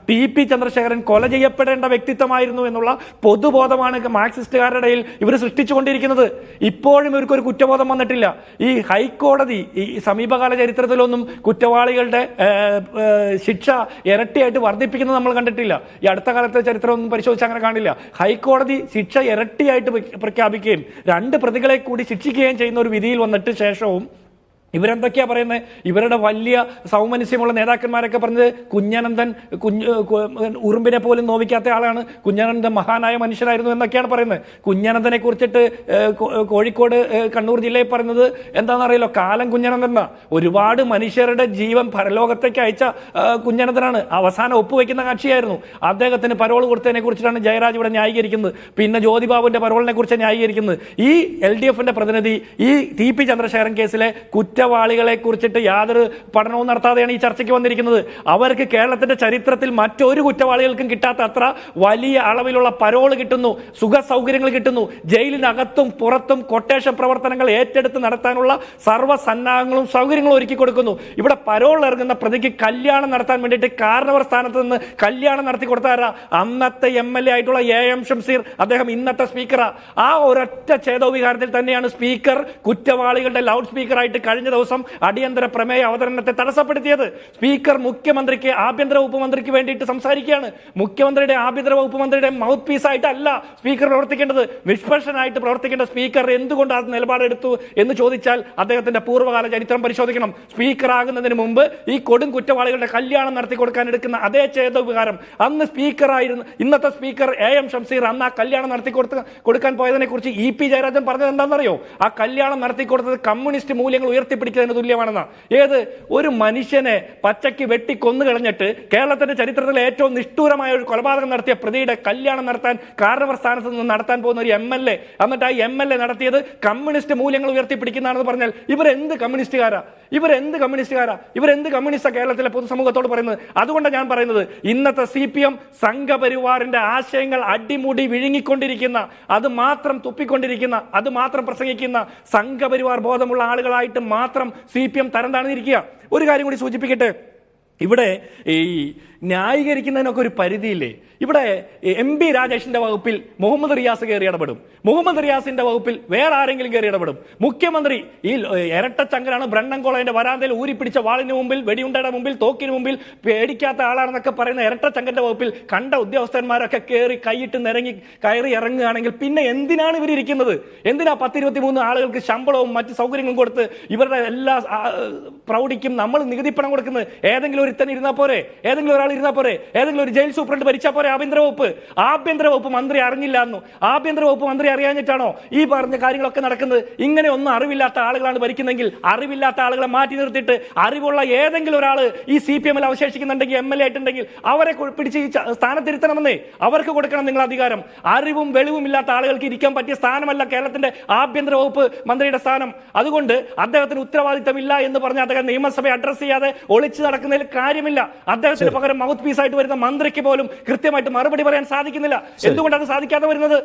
TP. Chandrasekharan കൊല ചെയ്യപ്പെടേണ്ട വ്യക്തിത്വമായിരുന്നു എന്നുള്ള പൊതുബോധമാണ് മാർക്സിസ്റ്റുകാരുടെ ഇടയിൽ ഇവർ സൃഷ്ടിച്ചുകൊണ്ടിരിക്കുന്നത്. ഇപ്പോഴും ഇവർക്കൊരു കുറ്റബോധം വന്നിട്ടില്ല. ഈ ഹൈക്കോടതി ഈ സമീപകാല ചരിത്രത്തിലൊന്നും കുറ്റവാളികളുടെ ശിക്ഷ ഇരട്ടിയായിട്ട് വർദ്ധിപ്പിക്കുന്നത് നമ്മൾ കണ്ടിട്ടില്ല. ഈ അടുത്ത കാലത്തെ ചരിത്രമൊന്നും പരിശോധിച്ച് അങ്ങനെ കാണില്ല. ഹൈക്കോടതി ശിക്ഷ ഇരട്ടിയായിട്ട് പ്രഖ്യാപിക്കുകയും 2 പ്രതികളെ കൂടി ശിക്ഷിക്കുകയും ചെയ്യുന്ന ഒരു വിധിയിൽ വന്നിട്ട് ശേഷവും ഇവരെന്തൊക്കെയാ പറയുന്നത്? ഇവരുടെ വലിയ സൗമനസ്യമുള്ള നേതാക്കന്മാരൊക്കെ പറഞ്ഞത് കുഞ്ഞനന്ദൻ ഉറുമ്പിനെ പോലും നോവിക്കാത്ത ആളാണ്, കുഞ്ഞനന്ദൻ മഹാനായ മനുഷ്യനായിരുന്നു എന്നൊക്കെയാണ് പറയുന്നത്. കുഞ്ഞനന്ദനെ കുറിച്ചിട്ട് കോഴിക്കോട് കണ്ണൂർ ജില്ലയിൽ പറയുന്നത് എന്താണെന്നറിയില്ലോ, കാലം കുഞ്ഞനന്ദൻ. ഒരുപാട് മനുഷ്യരുടെ ജീവൻ പരലോകത്തേക്ക് അയച്ച കുഞ്ഞനന്ദനാണ്. അവസാനം ഒപ്പുവെക്കുന്ന കക്ഷിയായിരുന്നു. അദ്ദേഹത്തിന് പരോൾ കൊടുത്തതിനെ കുറിച്ചിട്ടാണ് ജയരാജ് ഇവിടെ ന്യായീകരിക്കുന്നത്. പിന്നെ ജ്യോതിബാബുവിന്റെ പരോളിനെ കുറിച്ച് ന്യായീകരിക്കുന്നത്. ഈ LDF-ന്റെ പ്രതിനിധി ഈ ടി.പി. ചന്ദ്രശേഖരൻ കേസിലെ കുറ്റവാളികളെ കുറിച്ചിട്ട് യാതൊരു പഠനവും നടത്താതെയാണ് ഈ ചർച്ചയ്ക്ക് വന്നിരിക്കുന്നത്. അവർക്ക് കേരളത്തിന്റെ ചരിത്രത്തിൽ മറ്റൊരു കുറ്റവാളികൾക്കും കിട്ടാത്ത അത്ര വലിയ അളവിലുള്ള പരോള് കിട്ടുന്നു, സുഖ സൗകര്യങ്ങൾ കിട്ടുന്നു. ജയിലിനകത്തും പുറത്തും കൊട്ടേഷൻ പ്രവർത്തനങ്ങൾ ഏറ്റെടുത്ത് നടത്താനുള്ള സർവ്വസന്നാഹങ്ങളും സൗകര്യങ്ങളും ഒരുക്കി കൊടുക്കുന്നു. ഇവിടെ പരോൾ ഇറങ്ങുന്ന പ്രതിക്ക് കല്യാണം നടത്താൻ വേണ്ടിയിട്ട് കാരണവർ സ്ഥാനത്ത് നിന്ന് കല്യാണം നടത്തി കൊടുത്താരാ? അന്നത്തെ MLA ആയിട്ടുള്ള AM ഷംസീർ. അദ്ദേഹം ഇന്നത്തെ സ്പീക്കറാ. ആ ഒരൊറ്റ ഛേദോവികാരത്തിൽ തന്നെയാണ് സ്പീക്കർ കുറ്റവാളികളുടെ ലൗഡ് സ്പീക്കറായിട്ട് കഴിഞ്ഞ ദിവസം അടിയന്തര പ്രമേയ അവതരണത്തെ തടസ്സപ്പെടുത്തിയത്. സ്പീക്കർ മുഖ്യമന്ത്രിക്ക് ആഭ്യന്തര വകുപ്പ് മന്ത്രിക്ക് വേണ്ടിയിട്ട് സംസാരിക്കുകയാണ്. മുഖ്യമന്ത്രിയുടെ ആഭ്യന്തര വകുപ്പ് മന്ത്രിയുടെ മൗത്ത് പീസ് ആയിട്ടല്ല സ്പീക്കർ പ്രവർത്തിക്കേണ്ടത്. നിഷ്പക്ഷനായിട്ട് പ്രവർത്തിക്കേണ്ട സ്പീക്കർ എന്തുകൊണ്ട് ആ നിലപാടെടുത്തു എന്ന് ചോദിച്ചാൽ അദ്ദേഹത്തിന്റെ പൂർവ്വകാല ചരിത്രം പരിശോധിക്കണം. സ്പീക്കർ ആകുന്നതിന് മുമ്പ് ഈ കൊടും കുറ്റവാളികളുടെ കല്യാണം നടത്തി കൊടുക്കാൻ എടുക്കുന്ന അതേ ഛേദോപകാരം അന്ന് സ്പീക്കറായിരുന്നു ഇന്നത്തെ സ്പീക്കർ AM ഷംസീർ അന്ന് ആ കല്യാണം നടത്തി കൊടുക്കാൻ പോയതിനെ കുറിച്ച് EP ജയരാജൻ പറഞ്ഞത് എന്താണെന്നറിയോ? ആ കല്യാണം നടത്തി കൊടുത്തത് കമ്മ്യൂണിസ്റ്റ് മൂല്യങ്ങൾ ഉയർത്തിപ്പിടിക്കുന്നതിന് തുല്യമാണെന്ന. ഏത് ഒരു മനുഷ്യനെ പച്ചയ്ക്ക് വെട്ടി കൊന്നു കളഞ്ഞിട്ട് കേരളത്തിന്റെ ചരിത്രത്തിലെ ഏറ്റവും നിഷ്ഠൂരമായ ഒരു കൊലപാതകം നടത്തിയ പ്രതിയുടെ കല്യാണം നടത്താൻ കാരണവർ സ്ഥാനത്ത് നിന്ന് നടത്താൻ പോകുന്ന ഒരു MLA, എന്നിട്ട് ആ MLA നടത്തിയത് കമ്മ്യൂണിസ്റ്റ് മൂല്യങ്ങൾ ഉയർത്തിപ്പിടിക്കുന്നതാണെന്ന് പറഞ്ഞാൽ ഇവരെന്ത് കമ്മ്യൂണിസ്റ്റുകാരാ? ഇവരെന്ത് കമ്മ്യൂണിസ്റ്റാ കേരളത്തിലെ പൊതുസമൂഹത്തോട് പറയുന്നത്? അതുകൊണ്ടാണ് ഞാൻ പറയുന്നത്, ഇന്നത്തെ CPM സംഘപരിവാറിന്റെ ആശയങ്ങൾ അടിമുടി വിഴുങ്ങിക്കൊണ്ടിരിക്കുന്ന, അത് മാത്രം തുപ്പിക്കൊണ്ടിരിക്കുന്ന, അത് മാത്രം പ്രസംഗിക്കുന്ന സംഘപരിവാർ ബോധമുള്ള ആളുകളായിട്ട് മാത്രം CPM തരം താഴ്ന്നിരിക്കുക. ഒരു കാര്യം കൂടി സൂചിപ്പിക്കട്ടെ. ഇവിടെ ഈ ന്യായീകരിക്കുന്നതിനൊക്കെ ഒരു പരിധിയില്ലേ? ഇവിടെ MP രാജേഷിന്റെ വകുപ്പിൽ മുഹമ്മദ് റിയാസ് കയറി ഇടപെടും, മുഹമ്മദ് റിയാസിന്റെ വകുപ്പിൽ വേറെ ആരെങ്കിലും കയറി ഇടപെടും. മുഖ്യമന്ത്രി ഈ ഇരട്ടച്ചങ്കനാണ്, ബ്രണ്ടൻകോളേന്റെ വരാന്തയിൽ ഊരിപ്പിടിച്ച വാളിന് മുമ്പിൽ, വെടിയുണ്ടയുടെ മുമ്പിൽ, തോക്കിന് മുമ്പിൽ പേടിക്കാത്ത ആളാണെന്നൊക്കെ പറയുന്ന ഇരട്ടച്ചങ്കന്റെ വകുപ്പിൽ കണ്ട ഉദ്യോഗസ്ഥന്മാരൊക്കെ കയറി കൈയിട്ട് കയറി ഇറങ്ങുകയാണെങ്കിൽ പിന്നെ എന്തിനാണ് ഇവരിയ്ക്കുന്നത്? എന്തിനാ 10-23 ആളുകൾക്ക് ശമ്പളവും മറ്റ് സൗകര്യങ്ങളും കൊടുത്ത് ഇവരുടെ എല്ലാ പ്രൗഢിക്കും നമ്മൾ നികുതിപ്പണം കൊടുക്കുന്നത്? ഏതെങ്കിലും ഒരുത്തൻ ഇരുന്നാൽ പോരെ? ഏതെങ്കിലും ഒരാൾ ഇരുന്നാൽ പോരെ? ഏതെങ്കിലും ഒരു ജയിൽ സൂപ്രണ്ട് ഭരിച്ചാൽ പോരെ? ആഭ്യന്തര വകുപ്പ് മന്ത്രി അറിഞ്ഞില്ല എന്നോ? ആഭ്യന്തര വകുപ്പ് മന്ത്രി അറിയാഞ്ഞിട്ടാണോ ഈ പറഞ്ഞ കാര്യങ്ങളൊക്കെ നടക്കുന്നത്? ഇങ്ങനെ ഒന്നും അറിവില്ലാത്ത ആളുകളാണ് ഭരിക്കുന്നതെങ്കിൽ അറിവില്ലാത്ത ആളുകളെ മാറ്റി നിർത്തിയിട്ട് അറിവുള്ള ഏതെങ്കിലും ഒരാൾ ഈ CPM-ൽ അവശേഷിക്കുന്നുണ്ടെങ്കിൽ, MLA ആയിട്ടുണ്ടെങ്കിൽ അവരെ പിടിച്ച് ഈ സ്ഥാനത്തിരുത്തണമെന്നേ. അവർക്ക് കൊടുക്കണം നിങ്ങൾ അധികാരം. അറിവും വെളിവും ഇല്ലാത്ത ആളുകൾക്ക് ഇരിക്കാൻ പറ്റിയ സ്ഥാനമല്ല കേരളത്തിന്റെ ആഭ്യന്തര വകുപ്പ് മന്ത്രിയുടെ സ്ഥാനം. അതുകൊണ്ട് അദ്ദേഹത്തിന് ഉത്തരവാദിത്തമില്ല എന്ന് പറഞ്ഞ് അദ്ദേഹം നിയമസഭയെ അഡ്രസ് ചെയ്യാതെ ഒളിച്ചു നടക്കുന്നതിൽ കാര്യമില്ല. അദ്ദേഹത്തിന് പകരം മൗത്ത് പീസ് ആയിട്ട് വരുന്ന മന്ത്രിക്ക് പോലും കൃത്യമായിട്ട് മറുപടി പറയാൻ സാധിക്കുന്നില്ല. എന്തുകൊണ്ടാണ് സാധിക്കാതെ വരുന്നത്?